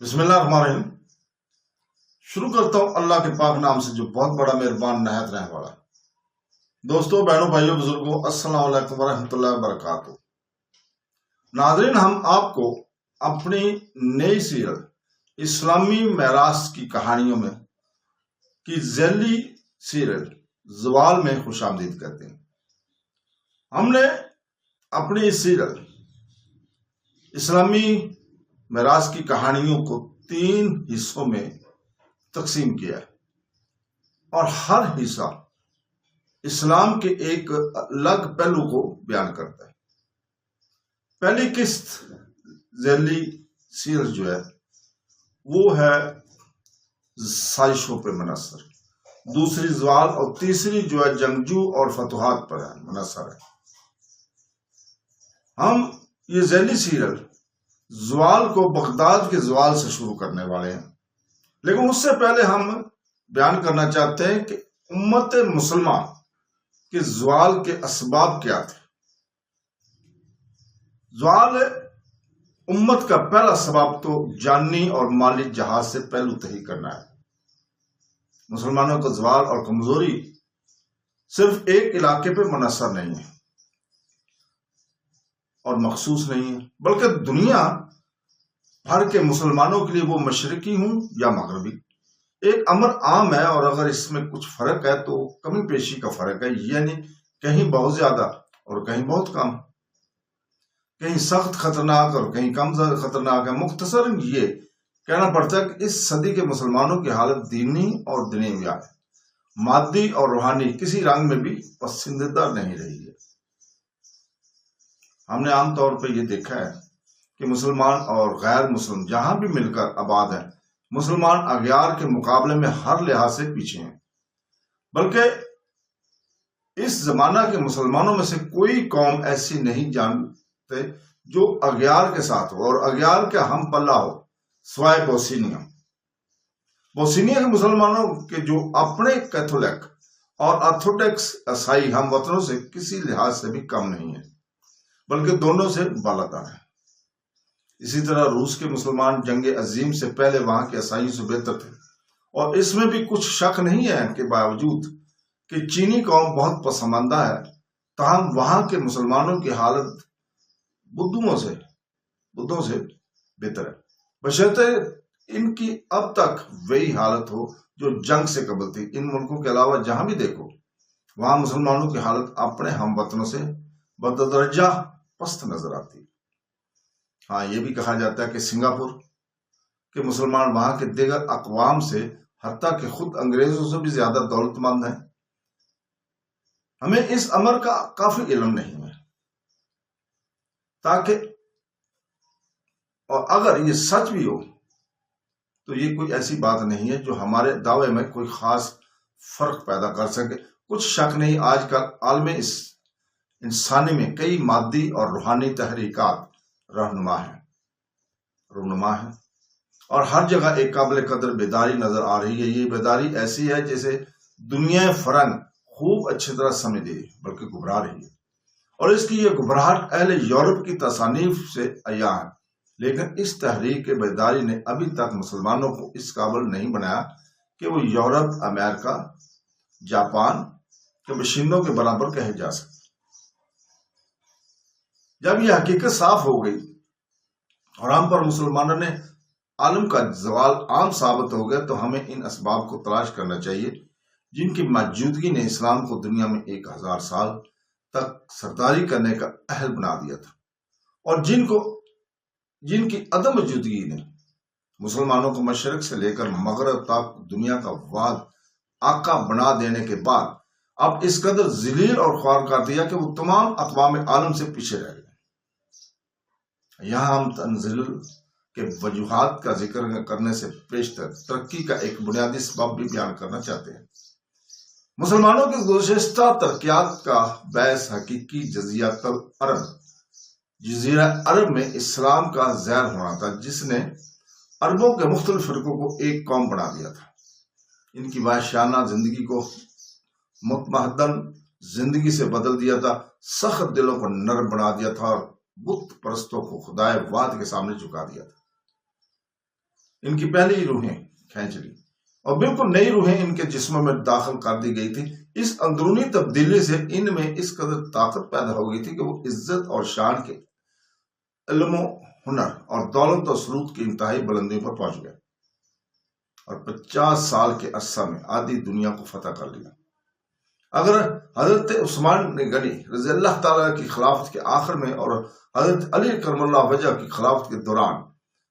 بسم اللہ الرحمن الرحیم۔ شروع کرتا ہوں اللہ کے پاک نام سے جو بہت بڑا مہربان نہایت رحم والا۔ دوستوں، بہنوں، بھائیوں، بزرگوں، السلام علیکم ورحمۃ اللہ وبرکاتہ۔ ناظرین، ہم آپ کو اپنی نئی سیریل اسلامی میراث کی کہانیوں میں کی ذیلی سیریل زوال میں خوش آمدید کرتے ہیں۔ ہم نے اپنی اس سیریل اسلامی میراث کی کہانیوں کو 3 حصوں میں تقسیم کیا ہے اور ہر حصہ اسلام کے ایک الگ پہلو کو بیان کرتا ہے۔ پہلی قسط ذیلی سیریل جو ہے وہ ہے سازشوں پہ منحصر، دوسری زوال اور تیسری جو ہے جنگجو اور فتوحات پر منحصر ہے۔ ہم یہ ذیلی سیریل زوال کو بغداد کے زوال سے شروع کرنے والے ہیں، لیکن اس سے پہلے ہم بیان کرنا چاہتے ہیں کہ امت مسلمہ کے زوال کے اسباب کیا تھے۔ زوال امت کا پہلا سبب تو جانی اور مالی جہاد سے پہلو تہی کرنا ہے۔ مسلمانوں کا زوال اور کمزوری صرف ایک علاقے پہ منحصر نہیں ہے اور مخصوص نہیں ہے، بلکہ دنیا بھر کے مسلمانوں کے لیے وہ مشرقی ہوں یا مغربی ایک امر عام ہے، اور اگر اس میں کچھ فرق ہے تو کمی پیشی کا فرق ہے، یعنی کہیں بہت زیادہ اور کہیں بہت کم، کہیں سخت خطرناک اور کہیں کم خطرناک ہے۔ مختصر یہ کہنا پڑتا ہے کہ اس صدی کے مسلمانوں کی حالت دینی اور دنیوی ہے، مادی اور روحانی کسی رنگ میں بھی پسندیدہ نہیں رہی ہے۔ ہم نے عام طور پہ یہ دیکھا ہے کہ مسلمان اور غیر مسلم جہاں بھی مل کر آباد ہیں، مسلمان اغیار کے مقابلے میں ہر لحاظ سے پیچھے ہیں، بلکہ اس زمانہ کے مسلمانوں میں سے کوئی قوم ایسی نہیں جانتے جو اغیار کے ساتھ ہو اور اغیار کے ہم پلہ ہو، سوائے بوسینیا۔ بوسینیا کے مسلمانوں کے جو اپنے کیتھولک اور آرتھوڈکس عیسائی ہم وطنوں سے کسی لحاظ سے بھی کم نہیں ہیں، بلکہ دونوں سے بالاتر ہیں۔ اسی طرح روس کے مسلمان جنگ عظیم سے پہلے وہاں کے عیسائیوں سے بہتر تھے، اور اس میں بھی کچھ شک نہیں ہے کہ باوجود کہ چینی قوم بہت پسماندہ ہے، تاہم وہاں کے مسلمانوں کی حالت بدھوں سے بہتر ہے، بشرطے ان کی اب تک وہی حالت ہو جو جنگ سے قبل تھی۔ ان ملکوں کے علاوہ جہاں بھی دیکھو وہاں مسلمانوں کی حالت اپنے ہم وطنوں سے بددرجہ پست نظر آتی ہے۔ ہاں، یہ بھی کہا جاتا ہے کہ سنگاپور کے مسلمان وہاں کے دیگر اقوام سے حتیٰ کہ خود انگریزوں سے بھی زیادہ دولت مند ہیں۔ ہمیں اس امر کا کافی علم نہیں ہے، تاکہ اور اگر یہ سچ بھی ہو تو یہ کوئی ایسی بات نہیں ہے جو ہمارے دعوے میں کوئی خاص فرق پیدا کر سکے۔ کچھ شک نہیں، آج کل عالم انسانی میں کئی مادی اور روحانی تحریکات رہنما ہے اور ہر جگہ ایک قابل قدر بیداری نظر آ رہی ہے۔ یہ بیداری ایسی ہے جیسے دنیا فرنگ خوب اچھی طرح سمجھ رہی ہے، بلکہ گھبرا رہی ہے، اور اس کی یہ گھبراہٹ اہل یورپ کی تصانیف سے عیاں ہے، لیکن اس تحریک کے بیداری نے ابھی تک مسلمانوں کو اس قابل نہیں بنایا کہ وہ یورپ، امریکہ، جاپان کے باشندوں کے برابر کہے جا سکتے۔ جب یہ حقیقت صاف ہو گئی اور ہم پر مسلمانوں نے عالم کا زوال عام ثابت ہو گیا، تو ہمیں ان اسباب کو تلاش کرنا چاہیے جن کی موجودگی نے اسلام کو دنیا میں 1000 سال تک سرداری کرنے کا اہل بنا دیا تھا، اور جن کی عدم موجودگی نے مسلمانوں کو مشرق سے لے کر مغرب تک دنیا کا واحد آقا بنا دینے کے بعد اب اس قدر ذلیل اور خوار کر دیا کہ وہ تمام اقوام عالم سے پیچھے رہ گئے۔ یہاں ہم تنزل کے وجوہات کا ذکر کرنے سے پیشتر ترقی کا ایک بنیادی سبب بھی بیان کرنا چاہتے ہیں۔ مسلمانوں کی گزشتہ ترقیات کا باعث حقیقی جزیرہ عرب میں اسلام کا زہر ہونا تھا، جس نے عربوں کے مختلف فرقوں کو ایک قوم بنا دیا تھا، ان کی وحشیانہ زندگی کو متمدن زندگی سے بدل دیا تھا، سخت دلوں کو نرم بنا دیا تھا، اور بت پرستوں کو خدائے واحد کے سامنے جھکا دیا تھا۔ ان کی پہلی ہی روحیں کھینچ لی اور بالکل نئی روحیں ان کے جسموں میں داخل کر دی گئی تھی۔ اس اندرونی تبدیلی سے ان میں اس قدر طاقت پیدا ہو گئی تھی کہ وہ عزت اور شان کے علم و ہنر اور دولت و سلوک کی انتہائی بلندیوں پر پہنچ گئے اور 50 سال کے عرصہ میں آدھی دنیا کو فتح کر لیا۔ اگر حضرت عثمان غنی رضی اللہ تعالیٰ کی خلافت کے آخر میں اور حضرت علی کرم اللہ وجہ کی خلافت کے دوران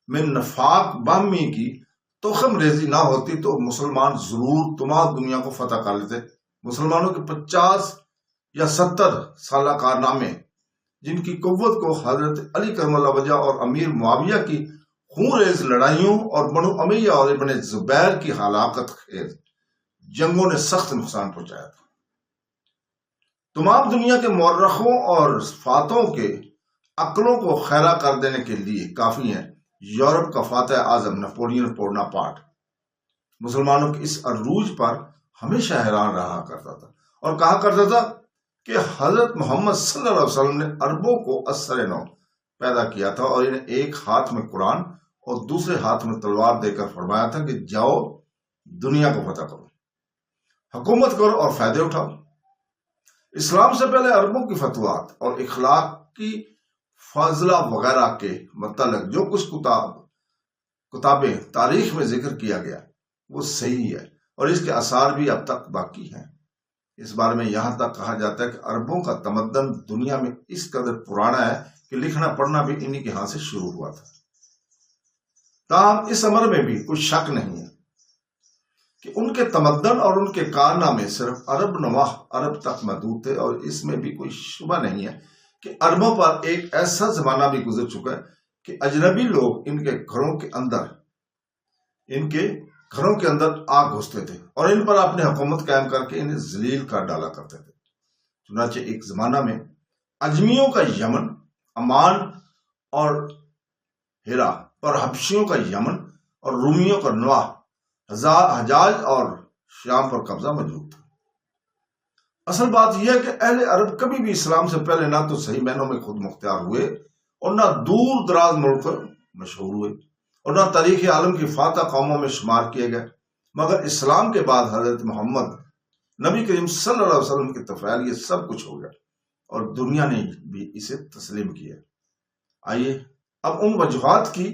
میں نفاق باہمی کی تخم ریزی نہ ہوتی تو مسلمان ضرور تمام دنیا کو فتح کر لیتے۔ مسلمانوں کے 50 یا 70 سالہ کارنامے جن کی قوت کو حضرت علی کرم اللہ وجہ اور امیر معاویہ کی خون ریز لڑائیوں اور بنو امیہ اور ابن زبیر کی ہلاکت خیز جنگوں نے سخت نقصان پہنچایا تھا۔ تمام دنیا کے مورخوں اور فاتحوں کے عقلوں کو خیرہ کر دینے کے لیے کافی ہیں یورپ کا فاتح اعظم نپولین بوناپارٹ مسلمانوں کے اس عروج پر ہمیشہ حیران رہا کرتا تھا اور کہا کرتا تھا کہ حضرت محمد صلی اللہ علیہ وسلم نے عربوں کو اثر نو پیدا کیا تھا اور انہیں ایک ہاتھ میں قرآن اور دوسرے ہاتھ میں تلوار دے کر فرمایا تھا کہ جاؤ دنیا کو فتح کرو، حکومت کرو اور فائدے اٹھاؤ۔ اسلام سے پہلے عربوں کی فتوحات اور اخلاقی فاضلہ وغیرہ کے متعلق جو کچھ کتابیں تاریخ میں ذکر کیا گیا وہ صحیح ہے اور اس کے آثار بھی اب تک باقی ہیں۔ اس بارے میں یہاں تک کہا جاتا ہے کہ عربوں کا تمدن دنیا میں اس قدر پرانا ہے کہ لکھنا پڑھنا بھی انہی کے ہاں سے شروع ہوا تھا۔ تاہم اس امر میں بھی کوئی شک نہیں ہے کہ ان کے تمدن اور ان کے کارنامے صرف عرب نواح عرب تک محدود تھے، اور اس میں بھی کوئی شبہ نہیں ہے کہ عربوں پر ایک ایسا زمانہ بھی گزر چکا ہے کہ اجنبی لوگ ان کے گھروں کے اندر آ گھستے تھے اور ان پر اپنی حکومت قائم کر کے انہیں ذلیل کر ڈالا کرتے تھے۔ چنانچہ ایک زمانہ میں اجمیوں کا یمن، عمان اور ہیرا پر حبشیوں کا یمن اور رومیوں کا نواح، حجاز اور شام پر قبضہ موجود تھا۔ اصل بات یہ ہے کہ اہل عرب کبھی بھی اسلام سے پہلے نہ تو صحیح معنوں میں خود مختار ہوئے اور نہ دور دراز ملک مشہور ہوئے اور نہ تاریخ عالم کی فاتح قوموں میں شمار کیے گئے، مگر اسلام کے بعد حضرت محمد نبی کریم صلی اللہ علیہ وسلم کے تفعیل یہ سب کچھ ہو گیا اور دنیا نے بھی اسے تسلیم کیا۔ آئیے اب ان وجوہات کی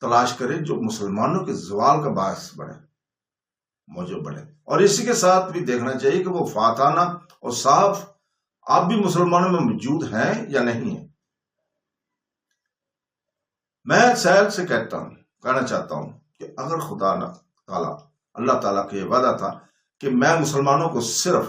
تلاش کریں جو مسلمانوں کے زوال کا باعث موجب بنے، اور اسی کے ساتھ بھی دیکھنا چاہیے کہ وہ فاتحانہ اور صاف آپ بھی مسلمانوں میں موجود ہیں یا نہیں ہیں۔ میں سہل سے کہنا چاہتا ہوں کہ اگر خدا تعالیٰ اللہ تعالیٰ کا یہ وعدہ تھا کہ میں مسلمانوں کو صرف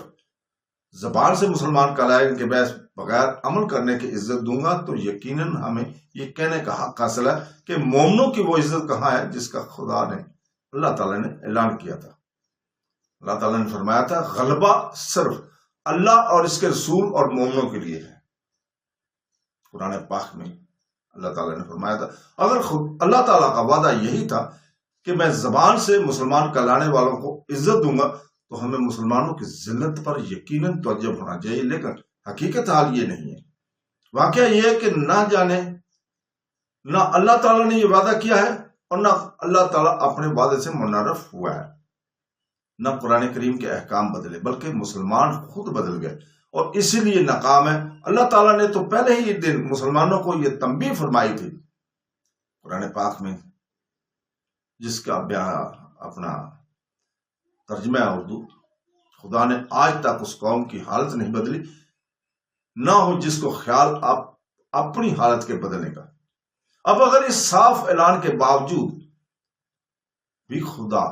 زبان سے مسلمان کہلائے کے بغیر عمل کرنے کی عزت دوں گا، تو یقیناً ہمیں یہ کہنے کا حق حاصل ہے کہ مومنوں کی وہ عزت کہاں ہے جس کا خدا نے اللہ تعالیٰ نے اعلان کیا تھا۔ اللہ تعالیٰ نے فرمایا تھا غلبہ صرف اللہ اور اس کے رسول اور مومنوں کے لیے ہے۔ قرآن پاک میں اللہ تعالیٰ نے فرمایا تھا اگر خود اللہ تعالیٰ کا وعدہ یہی تھا کہ میں زبان سے مسلمان کہلانے والوں کو عزت دوں گا، تو ہمیں مسلمانوں کی ذلت پر یقیناً توجہ ہونا چاہیے، لیکن حقیقت حال یہ نہیں ہے۔ واقعہ یہ ہے کہ نہ جانے نہ اللہ تعالیٰ نے یہ وعدہ کیا ہے اور نہ اللہ تعالیٰ اپنے وعدے سے منحرف ہوا ہے، نہ قرآن کریم کے احکام بدلے بلکہ مسلمان خود بدل گئے اور اسی لیے ناکام ہے۔ اللہ تعالیٰ نے تو پہلے ہی دن مسلمانوں کو یہ تنبیہ فرمائی تھی قرآن پاک میں، جس کا اپنا ترجمہ اردو، خدا نے آج تک اس قوم کی حالت نہیں بدلی، نہ ہو جس کو خیال اپنی حالت کے بدلنے کا۔ اب اگر اس صاف اعلان کے باوجود بھی خدا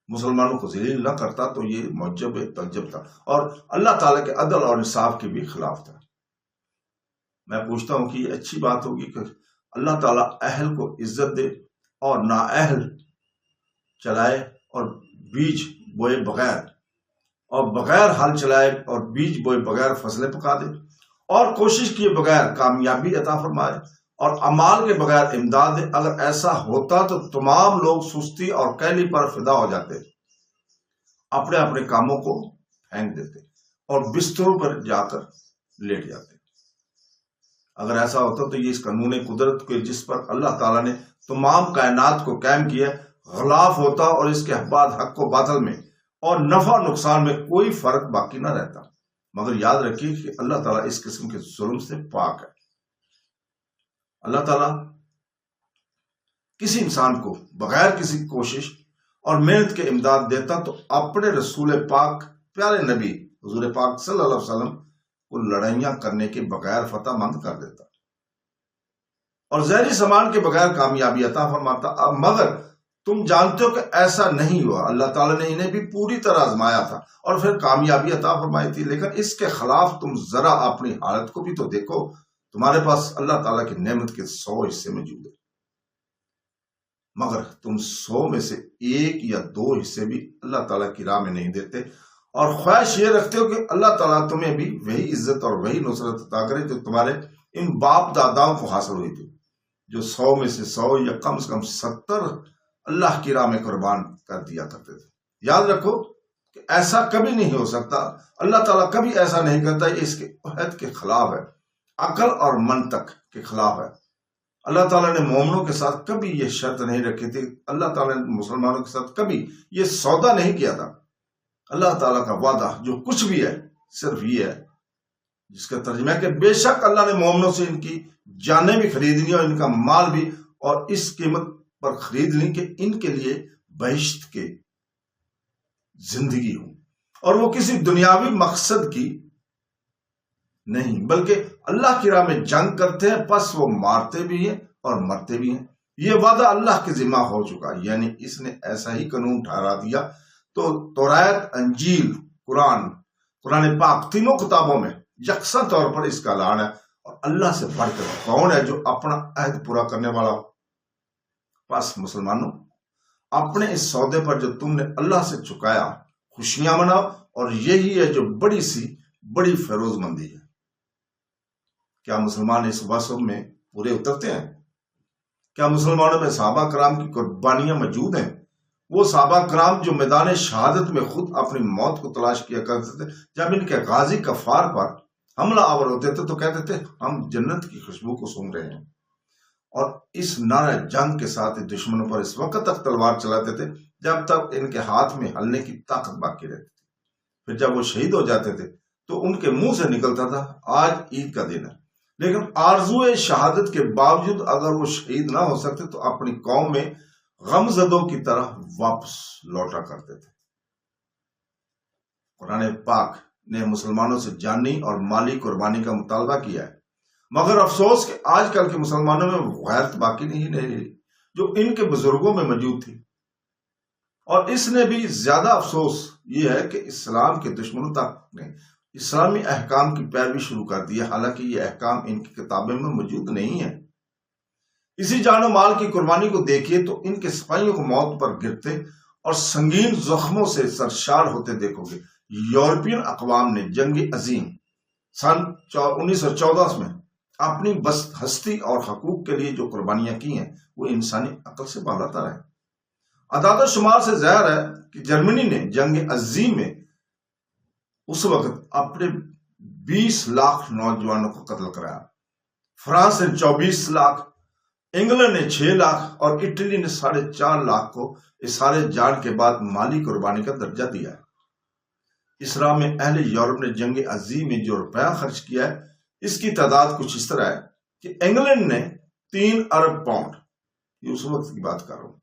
مسلمانوں کو ذلیل نہ کرتا تو یہ معجب تعجب تھا اور اللہ تعالیٰ کے عدل اور انصاف کے بھی خلاف تھا۔ میں پوچھتا ہوں کہ یہ اچھی بات ہوگی کہ اللہ تعالیٰ اہل کو عزت دے اور نااہل چلائے اور بیج بوئے بغیر اور بغیر ہل چلائے اور بیج بوئے بغیر فصلیں پکا دے اور کوشش کیے بغیر کامیابی عطا فرمائے اور اعمال کے بغیر امداد دے۔ اگر ایسا ہوتا تو تمام لوگ سستی اور کیلی پر فدا ہو جاتے، اپنے اپنے کاموں کو پھینک دیتے اور بستروں پر جا کر لیٹ جاتے۔ اگر ایسا ہوتا تو یہ اس قانون قدرت کو جس پر اللہ تعالیٰ نے تمام کائنات کو قائم کیا غلاف ہوتا اور اس کے بعد حق و باطل میں اور نفع نقصان میں کوئی فرق باقی نہ رہتا. مگر یاد رکھیے کہ اللہ تعالیٰ اس قسم کے ظلم سے پاک ہے. اللہ تعالیٰ کسی انسان کو بغیر کسی کوشش اور محنت کے امداد دیتا تو اپنے رسول پاک پیارے نبی حضور پاک صلی اللہ علیہ وسلم کو لڑائیاں کرنے کے بغیر فتح مند کر دیتا اور زہری سامان کے بغیر کامیابی عطا فرماتا. مگر تم جانتے ہو کہ ایسا نہیں ہوا. اللہ تعالیٰ نے انہیں بھی پوری طرح آزمایا تھا اور پھر کامیابی عطا فرمائی تھی. لیکن اس کے خلاف تم ذرا اپنی حالت کو بھی تو دیکھو. تمہارے پاس اللہ تعالیٰ کی نعمت کے 100 حصے موجود ہیں، مگر تم 100 میں سے 1 یا 2 حصے بھی اللہ تعالیٰ کی راہ میں نہیں دیتے اور خواہش یہ رکھتے ہو کہ اللہ تعالیٰ تمہیں بھی وہی عزت اور وہی نصرت عطا کرے جو تمہارے ان باپ داداؤں کو حاصل ہوئی تھی، جو 100 میں سے 100 یا کم سے کم 70 اللہ کی راہ میں قربان کر دیا کرتے تھے. یاد رکھو کہ ایسا کبھی نہیں ہو سکتا. اللہ تعالیٰ کبھی ایسا نہیں کرتا. یہ اس کے عہد کے خلاف ہے، عقل اور منطق کے خلاف ہے. اللہ تعالیٰ نے مومنوں کے ساتھ کبھی یہ شرط نہیں رکھی تھی. اللہ تعالیٰ نے مسلمانوں کے ساتھ کبھی یہ سودا نہیں کیا تھا. اللہ تعالیٰ کا وعدہ جو کچھ بھی ہے صرف یہ ہے، جس کا ترجمہ ہے کہ بے شک اللہ نے مومنوں سے ان کی جانیں بھی خریدنی اور ان کا مال بھی، اور اس قیمت پر خرید لی کہ ان کے لیے بہشت کے زندگی ہو اور وہ کسی دنیاوی مقصد کی نہیں بلکہ اللہ کی راہ میں جنگ کرتے ہیں، پس وہ مارتے بھی ہیں اور مرتے بھی ہیں. یہ وعدہ اللہ کے ذمہ ہو چکا، یعنی اس نے ایسا ہی قانون ٹھہرا دیا. تو توریت، انجیل، قرآن پاک تینوں کتابوں میں یکساں طور پر اس کا اعلان ہے. اور اللہ سے بڑھ کر کون ہے جو اپنا عہد پورا کرنے والا ہو؟ بس مسلمانوں، اپنے اس سودے پر جو تم نے اللہ سے چکایا خوشیاں مناؤ، اور یہی ہے جو بڑی فیروز مندی ہے. کیا مسلمان اس وصف میں پورے اترتے ہیں؟ کیا مسلمانوں میں صحابہ کرام کی قربانیاں موجود ہیں؟ وہ صحابہ کرام جو میدان شہادت میں خود اپنی موت کو تلاش کیا کرتے تھے، جب ان کے غازی کفار پر حملہ آور ہوتے تھے تو کہتے تھے ہم جنت کی خوشبو کو سونگ رہے ہیں، اور اس نعرہ جنگ کے ساتھ دشمنوں پر اس وقت تک تلوار چلاتے تھے جب تک ان کے ہاتھ میں ہلنے کی طاقت باقی رہتی تھی. پھر جب وہ شہید ہو جاتے تھے تو ان کے منہ سے نکلتا تھا آج عید کا دن ہے. لیکن آرزو شہادت کے باوجود اگر وہ شہید نہ ہو سکتے تو اپنی قوم میں غم زدوں کی طرح واپس لوٹا کرتے تھے. قرآن پاک نے مسلمانوں سے جانی اور مالی قربانی کا مطالبہ کیا ہے، مگر افسوس کہ آج کل کے مسلمانوں میں غیرت باقی نہیں رہی جو ان کے بزرگوں میں موجود تھی. اور اس نے بھی زیادہ افسوس یہ ہے کہ اسلام کے دشمنوں تک نے اسلامی احکام کی پیروی شروع کر دی ہے، حالانکہ یہ احکام ان کی کتابیں میں موجود نہیں ہیں. اسی جان و مال کی قربانی کو دیکھیے تو ان کے سپاہیوں کو موت پر گرتے اور سنگین زخموں سے سرشار ہوتے دیکھو گے. یورپین اقوام نے جنگ عظیم سن 1914 میں اپنی بس ہستی اور حقوق کے لیے جو قربانیاں کی ہیں وہ انسانی عقل سے بالاتر ہے. اعداد و شمار سے ظاہر ہے کہ جرمنی نے جنگ عظیم میں اس وقت اپنے 20 لاکھ نوجوانوں کو قتل کرایا. فرانس نے 24 لاکھ، انگلینڈ نے 6 لاکھ اور اٹلی نے 4.5 لاکھ کو اظہار جان کے بعد مالی قربانی کا درجہ دیا ہے. اس راہ میں اہل یورپ نے جنگ عظیم میں جو روپیہ خرچ کیا ہے اس کی تعداد کچھ اس طرح ہے کہ انگلینڈ نے 3 ارب پاؤنڈ، یہ اس وقت کی بات کر رہا ہوں،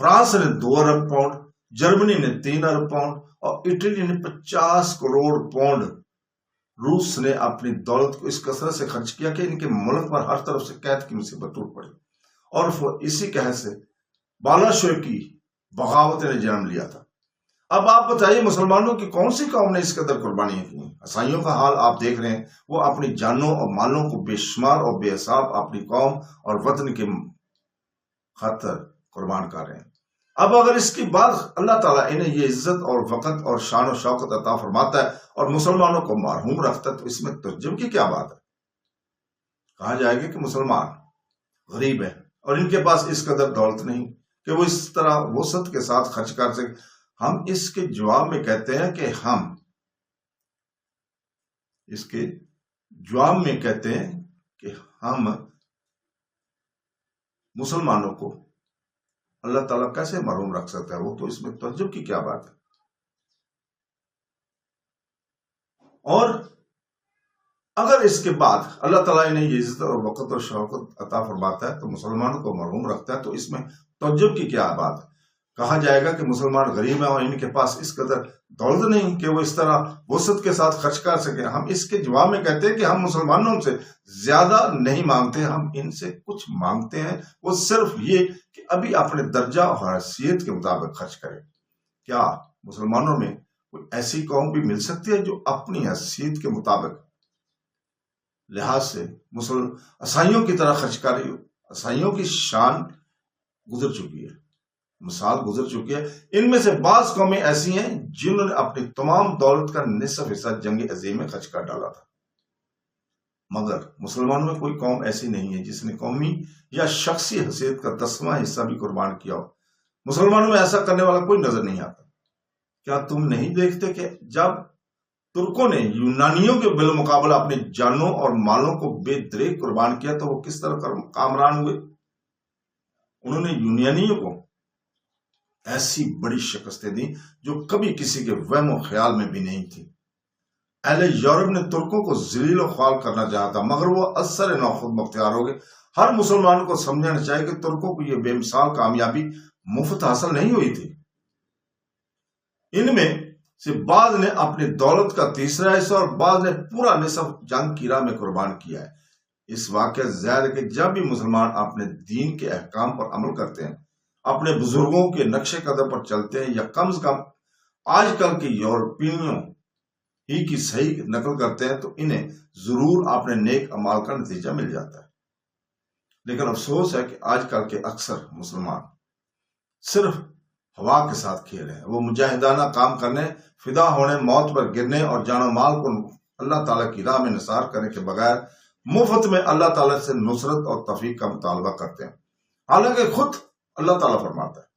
فرانس نے 2 ارب پاؤنڈ، جرمنی نے 3 ارب پاؤنڈ اور اٹلی نے 50 کروڑ پاؤنڈ. روس نے اپنی دولت کو اس کثرت سے خرچ کیا کہ ان کے ملک پر ہر طرف سے قحط کی مصیبت ٹوٹ پڑی اور اسی قحط سے بالشوئی کی بغاوت نے جنم لیا تھا. اب آپ بتائیے مسلمانوں کی کون سی قوم نے اس قدر قربانیاں کی؟ عیسائیوں کا حال آپ دیکھ رہے ہیں، وہ اپنی جانوں اور مالوں کو بے شمار اور بے حساب اپنی قوم اور وطن کے خاطر قربان کر رہے ہیں. اب اگر اس کی بعد اللہ تعالیٰ انہیں یہ عزت اور وقت اور شان و شوکت عطا فرماتا ہے اور مسلمانوں کو محروم رکھتا ہے تو اس میں تعجب کی کیا بات ہے؟ کہا جائے گا کہ مسلمان غریب ہے اور ان کے پاس اس قدر دولت نہیں کہ وہ اس طرح وسعت کے ساتھ خرچ کر سکے. ہم اس کے جواب میں کہتے ہیں کہ ہم اس کے جواب میں کہتے ہیں کہ ہم مسلمانوں کو اللہ تعالیٰ کیسے محروم رکھ سکتا ہے، وہ تو اس میں تعجب کی کیا بات ہے۔ اور اگر اس کے بعد اللہ تعالیٰ انہیں یہ عزت اور وقت اور شوقت عطا فرماتا ہے تو مسلمانوں کو محروم رکھتا ہے، تو اس میں تعجب کی کیا بات ہے۔ کہا جائے گا کہ مسلمان غریب ہیں اور ان کے پاس اس قدر دولت نہیں کہ وہ اس طرح وسعت کے ساتھ خرچ کر سکیں۔ ہم اس کے جواب میں کہتے ہیں کہ ہم مسلمانوں سے زیادہ نہیں مانگتے، ہم ان سے کچھ مانگتے ہیں، وہ صرف یہ کہ ابھی اپنے درجہ اور حیثیت کے مطابق خرچ کریں۔ کیا مسلمانوں میں کوئی ایسی قوم بھی مل سکتی ہے جو اپنی حیثیت کے مطابق لحاظ سے عیسائیوں کی طرح خرچ کر رہی ہو؟ عیسائیوں کی شان گزر چکی ہے، مثال گزر چکی ہے۔ ان میں سے بعض قومیں ایسی ہیں جنہوں نے اپنی تمام دولت کا نصف حصہ جنگ عظیم میں خرچ کر ڈالا تھا، مگر مسلمانوں میں کوئی قوم ایسی نہیں ہے جس نے قومی یا شخصی حیثیت کا 10واں حصہ بھی قربان کیا ہو۔ مسلمانوں میں ایسا کرنے والا کوئی نظر نہیں آتا۔ کیا تم نہیں دیکھتے کہ جب ترکوں نے یونانیوں کے بالمقابلہ اپنی جانوں اور مالوں کو بے دریغ قربان کیا تو وہ کس طرح کامران ہوئے؟ انہوں نے یونانیوں کو ایسی بڑی شکستیں دیں جو کبھی کسی کے وہم و خیال میں بھی نہیں تھی۔ اہل یورپ نے ترکوں کو ذلیل و خوار کرنا چاہا تھا، مگر وہ اثر نو خود مختار ہو گئے۔ ہر مسلمان کو سمجھنا چاہیے کہ ترکوں کو یہ بے مثال کامیابی مفت حاصل نہیں ہوئی تھی۔ ان میں سے بعض نے اپنی دولت کا تیسرا حصہ اور بعض نے پورا نصف جنگ کی راہ میں قربان کیا ہے۔ اس واقعہ ظاہر ہے کہ جب بھی مسلمان اپنے دین کے احکام پر عمل کرتے ہیں، اپنے بزرگوں کے نقش قدم پر چلتے ہیں، یا کم از کم آج کل کے یورپینوں ہی کی صحیح نقل کرتے ہیں، تو انہیں ضرور اپنے نیک اعمال کا نتیجہ مل جاتا ہے۔ لیکن افسوس ہے کہ آج کل کے اکثر مسلمان صرف ہوا کے ساتھ کھیل رہے ہیں۔ وہ مجاہدانہ کام کرنے، فدا ہونے، موت پر گرنے اور جان و مال کو اللہ تعالیٰ کی راہ میں نثار کرنے کے بغیر مفت میں اللہ تعالیٰ سے نصرت اور توفیق کا مطالبہ کرتے ہیں، حالانکہ خود اللہ تعالیٰ فرماتا ہے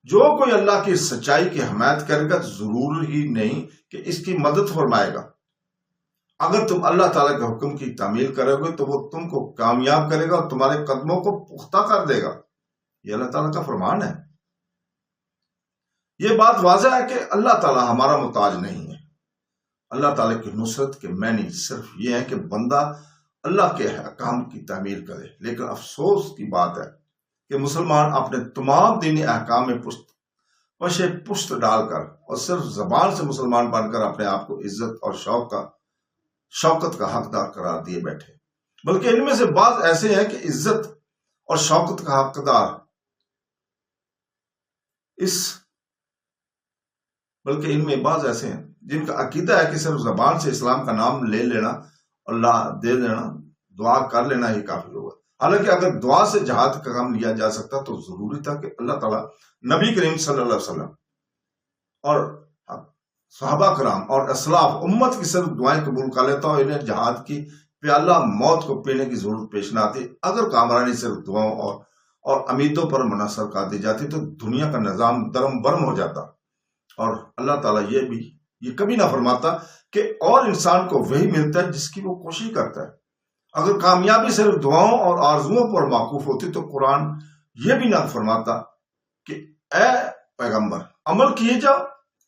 جو کوئی اللہ کی سچائی کی حمایت کرے گا ضرور ہی نہیں کہ اس کی مدد فرمائے گا۔ اگر تم اللہ تعالیٰ کے حکم کی تعمیل کرو گے تو وہ تم کو کامیاب کرے گا اور تمہارے قدموں کو پختہ کر دے گا۔ یہ اللہ تعالیٰ کا فرمان ہے۔ یہ بات واضح ہے کہ اللہ تعالیٰ ہمارا محتاج نہیں ہے۔ اللہ تعالیٰ کی نصرت کے معنی صرف یہ ہے کہ بندہ اللہ کے احکام کی تعمیل کرے، لیکن افسوس کی بات ہے کہ مسلمان اپنے تمام دینی احکام میں پشت ڈال کر اور صرف زبان سے مسلمان بن کر اپنے آپ کو عزت اور شوکت کا حقدار قرار دیے بیٹھے، بلکہ ان میں سے بعض ایسے ہیں کہ عزت اور شوکت کا حقدار بلکہ ان میں بعض ایسے ہیں جن کا عقیدہ ہے کہ صرف زبان سے اسلام کا نام لے لینا، اللہ دے دینا، دعا کر لینا ہی کافی ہوگا۔ حالانکہ اگر دعا سے جہاد کا کام لیا جا سکتا تو ضروری تھا کہ اللہ تعالیٰ نبی کریم صلی اللہ علیہ وسلم اور صحابہ کرام اور اسلاف امت کی صرف دعائیں قبول کر لیتا اور انہیں جہاد کی پیالہ موت کو پینے کی ضرورت پیش نہ آتی۔ اگر کامرانی صرف دعاؤں اور امیدوں پر منحصر کر دی جاتی تو دنیا کا نظام درم برم ہو جاتا، اور اللہ تعالیٰ یہ کبھی نہ فرماتا کہ اور انسان کو وہی ملتا ہے جس کی وہ کوشش کرتا ہے۔ اگر کامیابی صرف دعاؤں اور آرزوؤں پر موقوف ہوتی تو قرآن یہ بھی نہ فرماتا کہ اے پیغمبر عمل کیے جاؤ،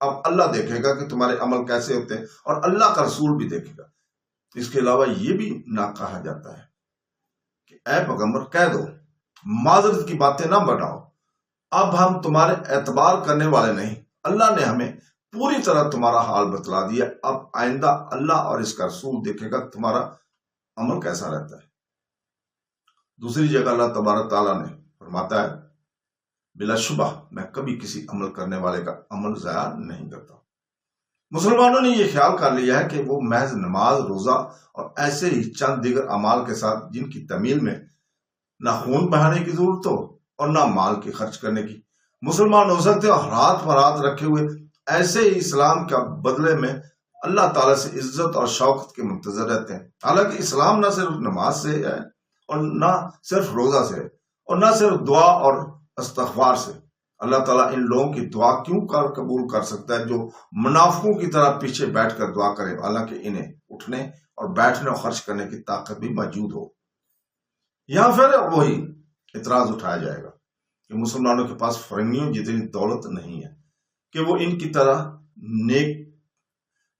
اب اللہ دیکھے گا کہ تمہارے عمل کیسے ہوتے ہیں، اور اللہ کا رسول بھی دیکھے گا۔ اس کے علاوہ یہ بھی نہ کہا جاتا ہے کہ اے پیغمبر کہہ دو، معذرت کی باتیں نہ بناؤ، اب ہم تمہارے اعتبار کرنے والے نہیں، اللہ نے ہمیں پوری طرح تمہارا حال بتلا دیا، اب آئندہ اللہ اور اس کا رسول دیکھے گا تمہارا عمل کیسا رہتا ہے۔ دوسری جگہ اللہ تبارک تعالیٰ نے فرماتا ہے بلا شبہ میں کبھی کسی عمل کرنے والے کا عمل ضائع نہیں کرتا۔ مسلمانوں نے یہ خیال کر لیا ہے کہ وہ محض نماز، روزہ اور ایسے ہی چند دیگر اعمال کے ساتھ جن کی تعمیل میں نہ خون بہانے کی ضرورت ہو اور نہ مال کی خرچ کرنے کی مسلمان ہو سکتے، اور ہاتھ پر ہاتھ رکھے ہوئے ایسے ہی اسلام کا بدلے میں اللہ تعالیٰ سے عزت اور شوقت کے منتظر رہتے ہیں۔ حالانکہ اسلام نہ صرف نماز سے ہے اور نہ صرف روزہ سے ہے اور نہ صرف دعا اور استغفار سے۔ اللہ تعالیٰ ان لوگوں کی دعا کیوں قبول کر سکتا ہے جو منافقوں کی طرح پیچھے بیٹھ کر دعا کرے، حالانکہ انہیں اٹھنے اور بیٹھنے اور خرچ کرنے کی طاقت بھی موجود ہو. یا پھر وہی اعتراض اٹھایا جائے گا کہ مسلمانوں کے پاس فرنگیوں جتنی دولت نہیں ہے کہ وہ ان کی طرح نیک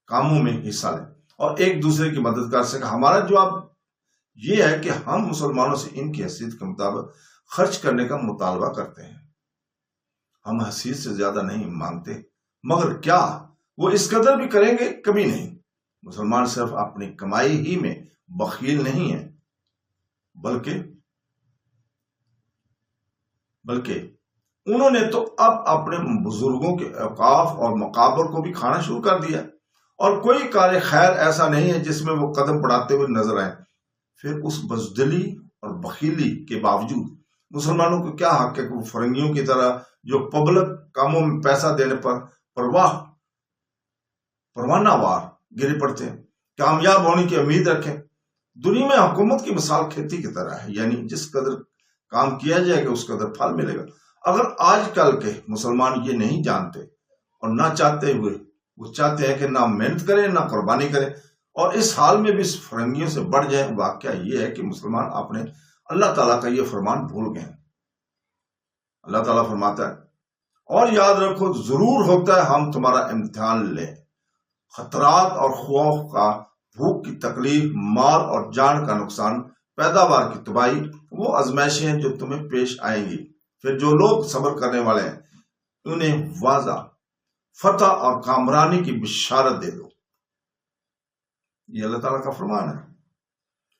کاموں میں حصہ لیں اور ایک دوسرے کی مدد کر سکیں. ہمارا جواب یہ ہے کہ ہم مسلمانوں سے ان کی حیثیت کے مطابق خرچ کرنے کا مطالبہ کرتے ہیں. ہم حیثیت سے زیادہ نہیں مانگتے، مگر کیا وہ اس قدر بھی کریں گے؟ کبھی نہیں. مسلمان صرف اپنی کمائی ہی میں بخیل نہیں ہے، بلکہ انہوں نے تو اب اپنے بزرگوں کے اوقاف اور مقابر کو بھی کھانا شروع کر دیا، اور کوئی کار خیر ایسا نہیں ہے جس میں وہ قدم بڑھاتے ہوئے نظر آئے. پھر اس بزدلی اور بخیلی کے باوجود مسلمانوں کو کیا حق ہے کہ وہ فرنگیوں کی طرح جو پبلک کاموں میں پیسہ دینے پر پروانہ وار گرے پڑتے ہیں کامیاب ہونے کی امید رکھیں. دنیا میں حکومت کی مثال کھیتی کی طرح ہے، یعنی جس قدر کام کیا جائے گا اس قدر پھل ملے گا. اگر آج کل کے مسلمان یہ نہیں جانتے اور نہ چاہتے ہوئے وہ چاہتے ہیں کہ نہ محنت کریں نہ قربانی کریں اور اس حال میں بھی فرنگیوں سے بڑھ جائیں، واقعہ یہ ہے کہ مسلمان اپنے اللہ تعالیٰ کا یہ فرمان بھول گئے ہیں. اللہ تعالیٰ فرماتا ہے، اور یاد رکھو ضرور ہوتا ہے ہم تمہارا امتحان لیں. خطرات اور خوف کا، بھوک کی تکلیف، مال اور جان کا نقصان، پیداوار کی تباہی، وہ آزمائشیں ہیں جو تمہیں پیش آئیں گی. پھر جو لوگ صبر کرنے والے ہیں انہیں واضح فتح اور کامرانی کی بشارت دے دو. یہ اللہ تعالیٰ کا فرمان ہے.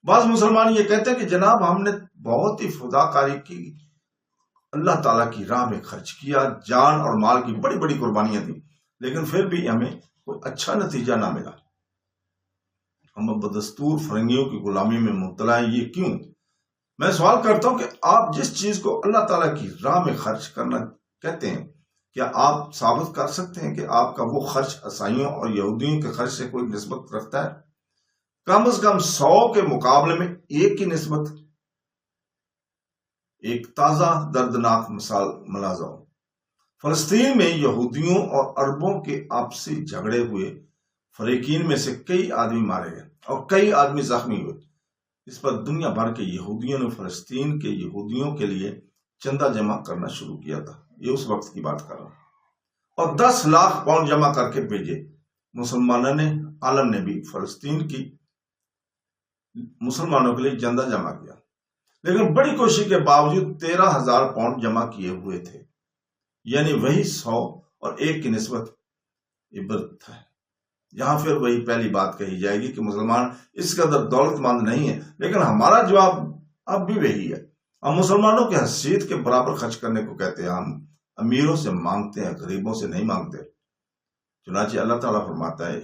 بعض مسلمان یہ کہتے ہیں کہ جناب ہم نے بہت ہی فداکاری کی، اللہ تعالیٰ کی راہ میں خرچ کیا، جان اور مال کی بڑی بڑی قربانیاں دی، لیکن پھر بھی ہمیں کوئی اچھا نتیجہ نہ ملا. ہم بدستور فرنگیوں کی غلامی میں مبتلا ہیں. یہ کیوں؟ میں سوال کرتا ہوں کہ آپ جس چیز کو اللہ تعالیٰ کی راہ میں خرچ کرنا کہتے ہیں، کیا آپ ثابت کر سکتے ہیں کہ آپ کا وہ خرچ عیسائیوں اور یہودیوں کے خرچ سے کوئی نسبت رکھتا ہے؟ کم از کم 100 کے مقابلے میں ایک کی نسبت. ایک تازہ دردناک مثال ملاحظہ ہو. فلسطین میں یہودیوں اور عربوں کے آپسی جھگڑے ہوئے، فریقین میں سے کئی آدمی مارے گئے اور کئی آدمی زخمی ہوئے. اس پر دنیا بھر کے یہودیوں نے فلسطین کے یہودیوں کے لیے چندہ جمع کرنا شروع کیا تھا. یہ اس وقت کی بات کر رہا ہوں. اور 10 لاکھ پاؤنڈ جمع کر کے بھیجے. مسلمانوں نے عالم نے بھی فلسطین کی مسلمانوں کے لیے چندہ جمع کیا، لیکن بڑی کوشش کے باوجود 13,000 پاؤنڈ جمع کیے ہوئے تھے، یعنی وہی 100 اور 1 کی نسبت عبرت ہے. یہاں پھر وہی پہلی بات کہی جائے گی کہ مسلمان اس قدر دولت مند نہیں ہے، لیکن ہمارا جواب اب بھی وہی ہے. ہم مسلمانوں کی حیثیت کے برابر خرچ کرنے کو کہتے ہیں. ہم امیروں سے مانگتے ہیں، غریبوں سے نہیں مانگتے. چنانچہ اللہ تعالیٰ فرماتا ہے،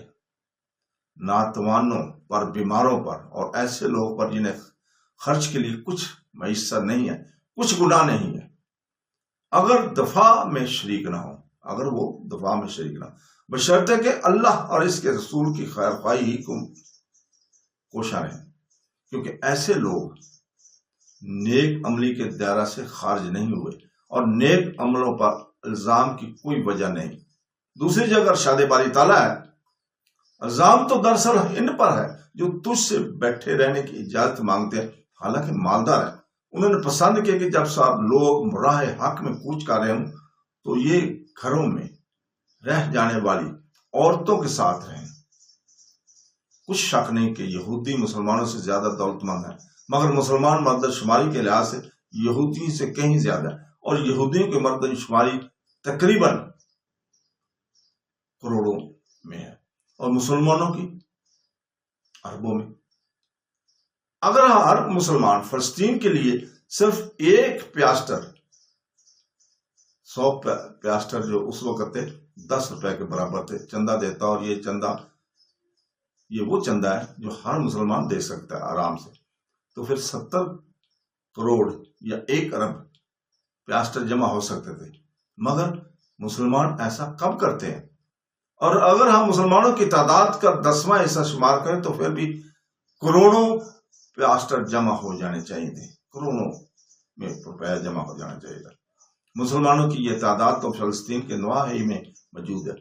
ناتوانوں پر، بیماروں پر اور ایسے لوگوں پر جنہیں خرچ کے لیے کچھ میسر نہیں ہے، کچھ گناہ نہیں ہے، اگر دفاع میں شریک نہ ہو، بشرطے کہ اللہ اور اس کے رسول کی خیر خواہی ہی کو کوشاں رہیں، کیونکہ ایسے لوگ نیک عملی کے دائرہ سے خارج نہیں ہوئے اور نیک عملوں پر الزام کی کوئی وجہ نہیں. دوسری جگہ ارشاد باری تعالیٰ ہے، الزام تو دراصل ان پر ہے جو تجھ سے بیٹھے رہنے کی اجازت مانگتے ہیں حالانکہ مالدار ہیں. انہوں نے پسند کیا کہ جب سب لوگ راہ حق میں کوچ کر رہے ہوں تو یہ گھروں میں رہ جانے والی عورتوں کے ساتھ رہیں. کچھ شک نہیں کہ یہودی مسلمانوں سے زیادہ دولت مند ہیں، مگر مسلمان مردم شماری کے لحاظ سے یہودیوں سے کہیں زیادہ ہے، اور یہودیوں کی مردم شماری تقریباً کروڑوں میں ہے اور مسلمانوں کی اربوں میں. اگر ہر مسلمان فلسطین کے لیے صرف 1 پیاسٹر، 100 پیاسٹر جو اس وقت تھے 10 روپے کے برابر تھے، چندہ دیتا، اور یہ وہ چندہ ہے جو ہر مسلمان دے سکتا ہے آرام سے، تو پھر 70 کروڑ یا 1 ارب پیاسٹر جمع ہو سکتے تھے. مگر مسلمان ایسا کب کرتے ہیں؟ اور اگر ہم مسلمانوں کی تعداد کا 10واں حصہ شمار کریں تو پھر بھی کروڑوں پیاسٹر جمع ہو جانے چاہیے تھے، کروڑوں میں روپیہ جمع ہو جانا چاہیے تھا. مسلمانوں کی یہ تعداد تو فلسطین کے نواحی میں موجود ہے،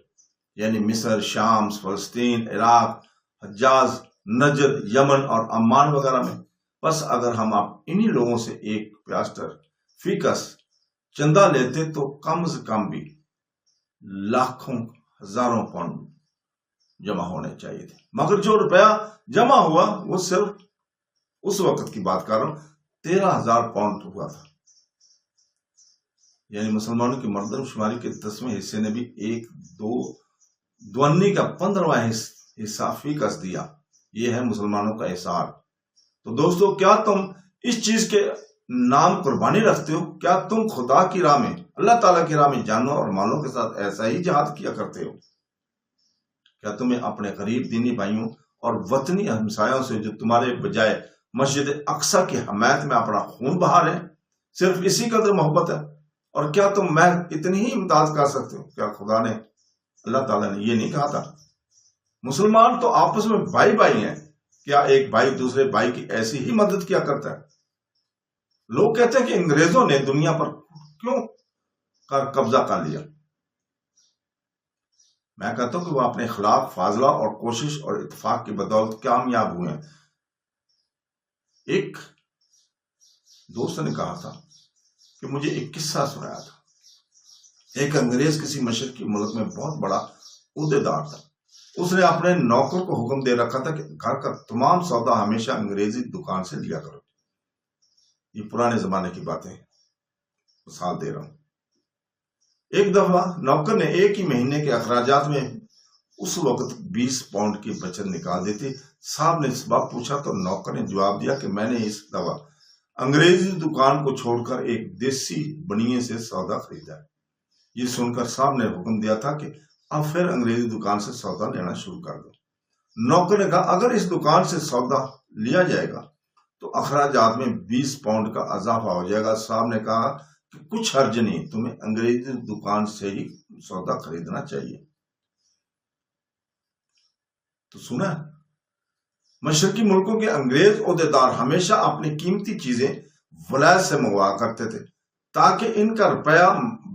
یعنی مصر، شام، فلسطین، عراق، حجاز نجد، یمن اور عمان وغیرہ میں. بس اگر ہم انہی لوگوں سے ایک پیاسٹر فیکس چندہ لیتے تو کم سے کم بھی لاکھوں ہزاروں پاؤنڈ جمع ہونے چاہیے تھے. مگر جو روپیہ جمع ہوا وہ صرف اس وقت کی بات کر رہا ہوں 13,000 پاؤنڈ ہوا تھا. یعنی مسلمانوں کی مردم شماری کے 10ویں حصے نے بھی 1/2 کا 15واں حصہ فیکس دیا. یہ ہے مسلمانوں کا احسان. تو دوستو، کیا تم اس چیز کے نام قربانی رکھتے ہو؟ کیا تم خدا کی راہ میں، اللہ تعالیٰ کی راہ میں جانوں اور مالوں کے ساتھ ایسا ہی جہاد کیا کرتے ہو؟ کیا تمہیں اپنے غریب دینی بھائیوں اور وطنی ہمسایوں سے جو تمہارے بجائے مسجد اقصی کی حمایت میں اپنا خون بہا رہے ہیں صرف اسی قدر محبت ہے؟ اور کیا تم محض اتنی ہی امداد کر سکتے ہو؟ کیا خدا نے، اللہ تعالیٰ نے یہ نہیں کہا تھا مسلمان تو آپس میں بھائی بھائی ہیں؟ کیا ایک بھائی دوسرے بھائی کی ایسی ہی مدد کیا کرتا ہے؟ لوگ کہتے ہیں کہ انگریزوں نے دنیا پر کیوں قبضہ کر لیا. میں کہتا ہوں کہ وہ اپنے خلاف فاضلہ اور کوشش اور اتفاق کی بدولت کامیاب ہوئے ہیں. ایک دوست نے کہا تھا کہ مجھے ایک قصہ سنایا تھا. ایک انگریز کسی مشرقی ملک میں بہت بڑا عہدیدار تھا. اس نے اپنے نوکر کو حکم دے رکھا تھا کہ گھر کا تمام سودا ہمیشہ انگریزی دکان سے لیا کرو. یہ پرانے زمانے کی باتیں مثال دے رہا ہوں. ایک دفعہ نوکر نے ایک ہی مہینے کے اخراجات میں اس وقت 20 پاؤنڈ کی بچت نکال دی تھی. صاحب نے اس بات پوچھا تو نوکر نے جواب دیا کہ میں نے اس دفعہ انگریزی دکان کو چھوڑ کر ایک دیسی بنیے سے سودا خریدا ہے. یہ سن کر صاحب نے حکم دیا تھا کہ اب پھر انگریزی دکان سے سودا لینا شروع کر دو. نوکر نے کہا اگر اس دکان سے سودا لیا جائے گا تو اخراجات میں 20 پاؤنڈ کا اضافہ ہو جائے گا. صاحب نے کہا کہ کچھ حرج نہیں، تمہیں انگریزی دکان سے ہی سودا خریدنا چاہیے. تو سنا، مشرقی ملکوں کے انگریز عہدیدار ہمیشہ اپنی قیمتی چیزیں ولایت سے منگوا کرتے تھے تاکہ ان کا روپیہ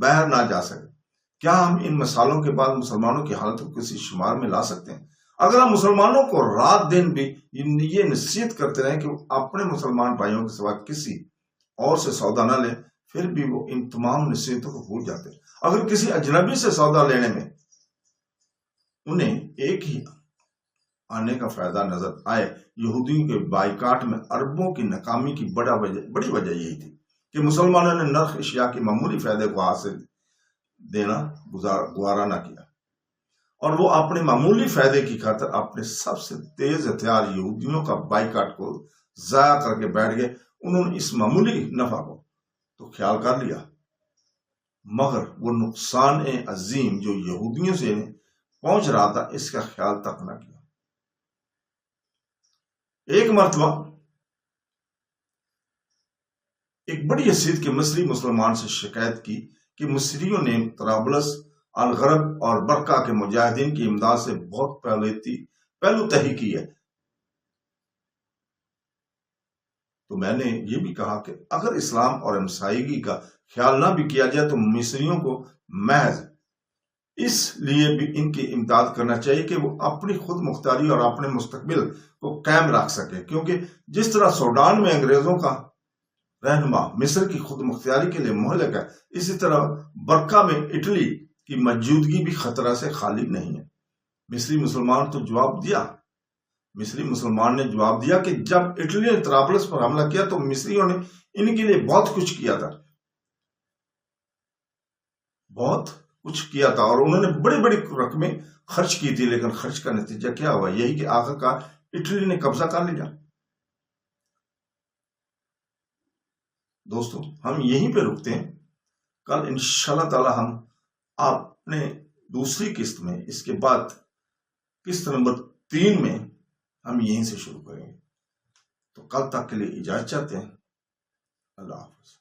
باہر نہ جا سکے. کیا ہم ان مثالوں کے بعد مسلمانوں کی حالت کو کسی شمار میں لا سکتے ہیں؟ اگر ہم مسلمانوں کو رات دن بھی یہ نصیحت کرتے رہیں کہ وہ اپنے مسلمان بھائیوں کے سوا کسی اور سے سودا نہ لیں، پھر بھی وہ ان تمام نصیحتوں کو بھول جاتے ہیں. اگر کسی اجنبی سے سودا لینے میں انہیں ایک ہی آنے کا فائدہ نظر آئے، یہودیوں کے بائیکاٹ میں اربوں کی ناکامی کی بڑی وجہ یہی تھی کہ مسلمانوں نے نرخ اشیاء کے معمولی فائدے کو حاصل دینا گوارا نہ کیا، اور وہ اپنے معمولی فائدے کی خاطر اپنے سب سے تیز ہتھیار یہودیوں کا بائیکاٹ کو ضائع کر کے بیٹھ گئے. انہوں نے اس معمولی نفع کو تو خیال کر لیا، مگر وہ نقصان عظیم جو یہودیوں سے پہنچ رہا تھا اس کا خیال تک نہ کیا. ایک مرتبہ ایک بڑی حیثیت کے مصری مسلمان سے شکایت کی کہ مصریوں نے طرابلس، الغرب اور برقہ کے مجاہدین کی امداد سے بہت پہلو تہی کی ہے. تو میں نے یہ بھی کہا کہ اگر اسلام اور ہمسائیگی کا خیال نہ بھی کیا جائے تو مصریوں کو محض اس لیے بھی ان کی امداد کرنا چاہیے کہ وہ اپنی خود مختاری اور اپنے مستقبل کو قائم رکھ سکے، کیونکہ جس طرح سوڈان میں انگریزوں کا رہنما مصر کی خود مختاری کے لیے مہلک ہے، اسی طرح برقہ میں اٹلی کی موجودگی بھی خطرہ سے خالی نہیں ہے. مصری مسلمان نے جواب دیا کہ جب اٹلی نے طرابلس پر حملہ کیا تو مصریوں نے ان کے لیے بہت کچھ کیا تھا اور انہوں نے بڑی بڑی رقمیں خرچ کی تھی، لیکن خرچ کا نتیجہ کیا ہوا؟ یہی کہ آخرکار اٹلی نے قبضہ کر لیا. دوستو، ہم یہیں پہ رکتے ہیں. کل انشاءاللہ تعالی ہم اپنے دوسری قسط میں، اس کے بعد قسط نمبر 3 میں ہم یہیں سے شروع کریں گے. تو کل تک کے لیے اجازت چاہتے ہیں. اللہ حافظ.